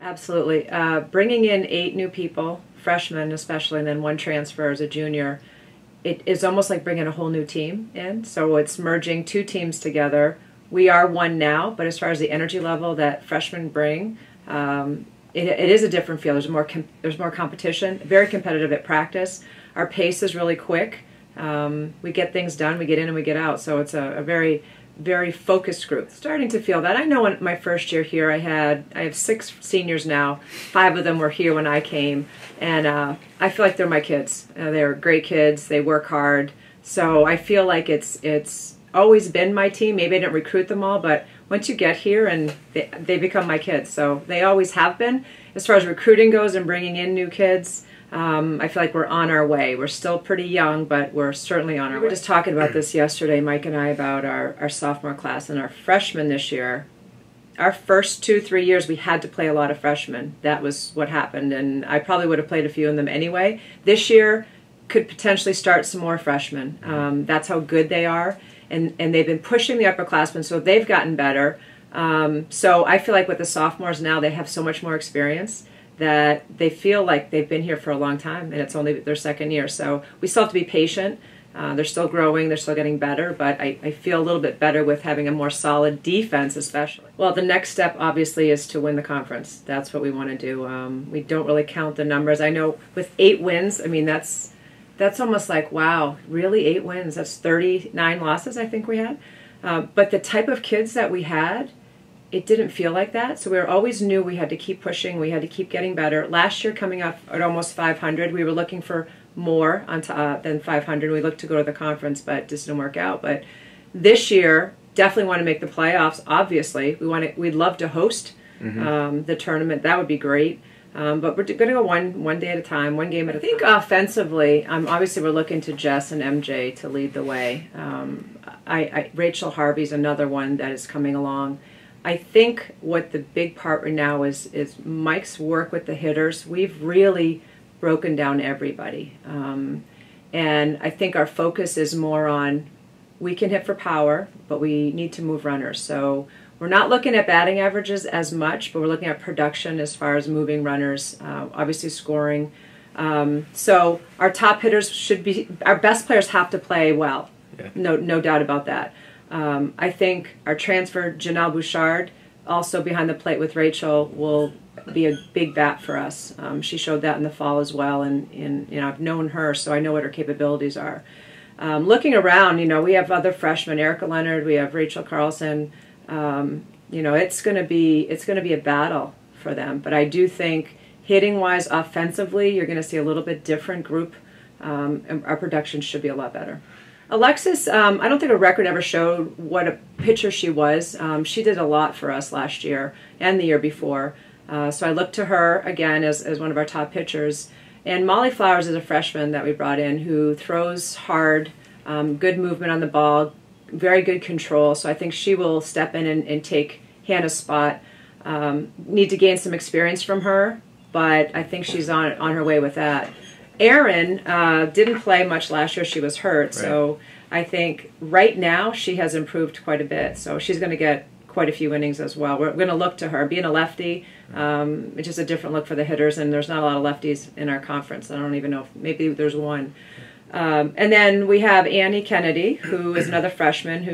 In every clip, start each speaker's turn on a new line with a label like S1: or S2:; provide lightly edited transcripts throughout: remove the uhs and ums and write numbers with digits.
S1: Absolutely. Bringing in 8 new people, freshmen especially, and then 1 transfer as a junior, it is almost like bringing a whole new team in. So it's merging 2 teams together. We are one now, but as far as the energy level that freshmen bring, it is a different feel. There's more competition. Very competitive at practice. Our pace is really quick. We get things done. We get in and we get out. So it's a very, very focused group. Starting to feel that. I know in my first year here, I have 6 seniors now. 5 of them were here when I came, and I feel like they're my kids. They're great kids. They work hard. So I feel like it's always been my team. Maybe I didn't recruit them all, but once you get here, and they become my kids. So they always have been. As far as recruiting goes and bringing in new kids, I feel like we're on our way. We're still pretty young, but we're certainly on our way. We were just talking about this yesterday, Mike and I, about our sophomore class and our freshmen this year. Our first 2-3 years, we had to play a lot of freshmen. That was what happened, and I probably would have played a few of them anyway. This year could potentially start some more freshmen. That's how good they are, and they've been pushing the upperclassmen, so they've gotten better. So I feel like with the sophomores now, they have so much more experience that they feel like they've been here for a long time, and it's only their second year. So we still have to be patient. They're still growing, they're still getting better, but I feel a little bit better with having a more solid defense especially. Well, the next step obviously is to win the conference. That's what we want to do. We don't really count the numbers. I know with 8 wins, I mean, that's almost like, wow, really 8 wins? That's 39 losses I think we had. But the type of kids that we had, it didn't feel like that. So we always knew we had to keep pushing. We had to keep getting better. Last year, coming up at almost 500, we were looking for more than 500. We looked to go to the conference, but it just didn't work out. But this year, definitely want to make the playoffs. Obviously, we'd love to host the tournament. That would be great. But we're going to go one day at a time, one game at a time. I think offensively, obviously we're looking to Jess and MJ to lead the way. Rachel Harvey's another one that is coming along. I think what the big part right now is Mike's work with the hitters. We've really broken down everybody. And I think our focus is more on, we can hit for power, but we need to move runners. So we're not looking at batting averages as much, but we're looking at production as far as moving runners, obviously scoring. So our top hitters should be, our best players have to play well. Yeah. No doubt about that. I think our transfer, Janelle Bouchard, also behind the plate with Rachel, will be a big bat for us. She showed that in the fall as well, and you know, I've known her, so I know what her capabilities are. Looking around, you know, we have other freshmen, Erica Leonard, we have Rachel Carlson. You know, it's going to be a battle for them. But I do think hitting-wise, offensively, you're going to see a little bit different group. And our production should be a lot better. Alexis, I don't think a record ever showed what a pitcher she was. She did a lot for us last year and the year before. So I look to her, again, as one of our top pitchers. And Molly Flowers is a freshman that we brought in who throws hard, good movement on the ball, very good control. So I think she will step in and take Hannah's spot. Need to gain some experience from her, but I think she's on her way with that. Erin didn't play much last year. She was hurt. Right. So I think right now she has improved quite a bit. So she's going to get quite a few innings as well. We're going to look to her. Being a lefty, it's just a different look for the hitters, and there's not a lot of lefties in our conference. I don't even know if maybe there's one. And then we have Annie Kennedy, who is another freshman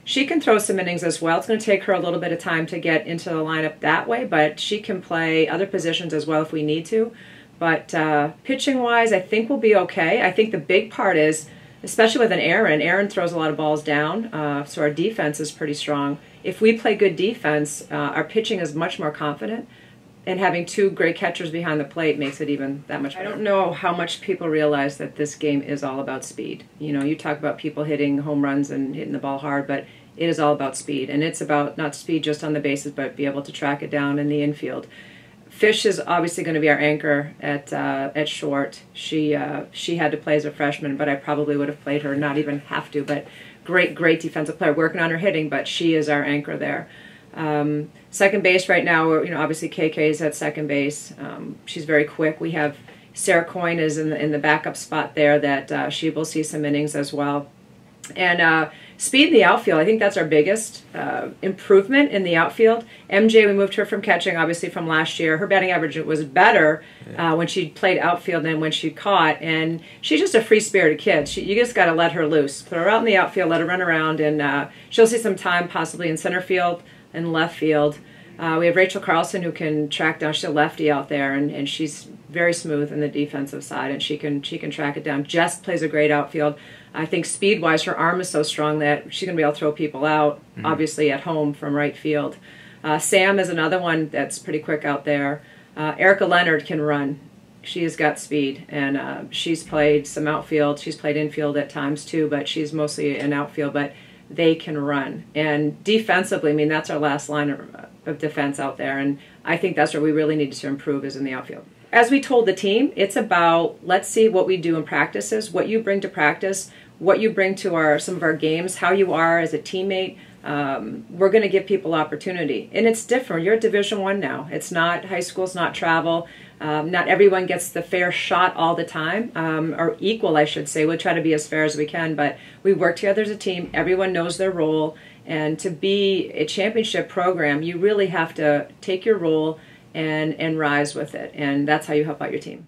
S1: she can throw some innings as well. It's going to take her a little bit of time to get into the lineup that way, but she can play other positions as well if we need to. But pitching-wise, I think we'll be okay. I think the big part is, especially with Erin throws a lot of balls down, so our defense is pretty strong. If we play good defense, our pitching is much more confident, and having 2 great catchers behind the plate makes it even that much better. I don't know how much people realize that this game is all about speed. You know, you talk about people hitting home runs and hitting the ball hard, but it is all about speed, and it's about not speed just on the bases, but be able to track it down in the infield. Fish is obviously going to be our anchor at short. She had to play as a freshman, but I probably would have played her, not even have to. But great defensive player, working on her hitting, but she is our anchor there. Second base right now, obviously KK is at second base. She's very quick. We have Sarah Coyne is in the backup spot there that she will see some innings as well. And Speed in the outfield, I think that's our biggest improvement in the outfield. MJ, we moved her from catching, obviously, from last year. Her batting average was better when she played outfield than when she caught, and she's just a free-spirited kid. You just got to let her loose. Put her out in the outfield, let her run around, and she'll see some time possibly in center field and left field. We have Rachel Carlson, who can track down. She's a lefty out there, and she's very smooth in the defensive side, and she can track it down. Jess plays a great outfield. I think speed-wise, her arm is so strong that she's going to be able to throw people out, obviously at home from right field. Sam is another one that's pretty quick out there. Erica Leonard can run. She has got speed, and she's played some outfield. She's played infield at times too, but she's mostly in outfield, but they can run. And defensively, I mean, that's our last line of defense out there, and I think that's where we really need to improve is in the outfield. As we told the team, it's about, let's see what we do in practices, what you bring to practice, what you bring to some of our games, how you are as a teammate. We're going to give people opportunity. And it's different. You're at Division I now. It's not high school, it's not travel. Not everyone gets the fair shot all the time, or equal, I should say. We'll try to be as fair as we can, but we work together as a team. Everyone knows their role. And to be a championship program, you really have to take your role and rise with it. And that's how you help out your team.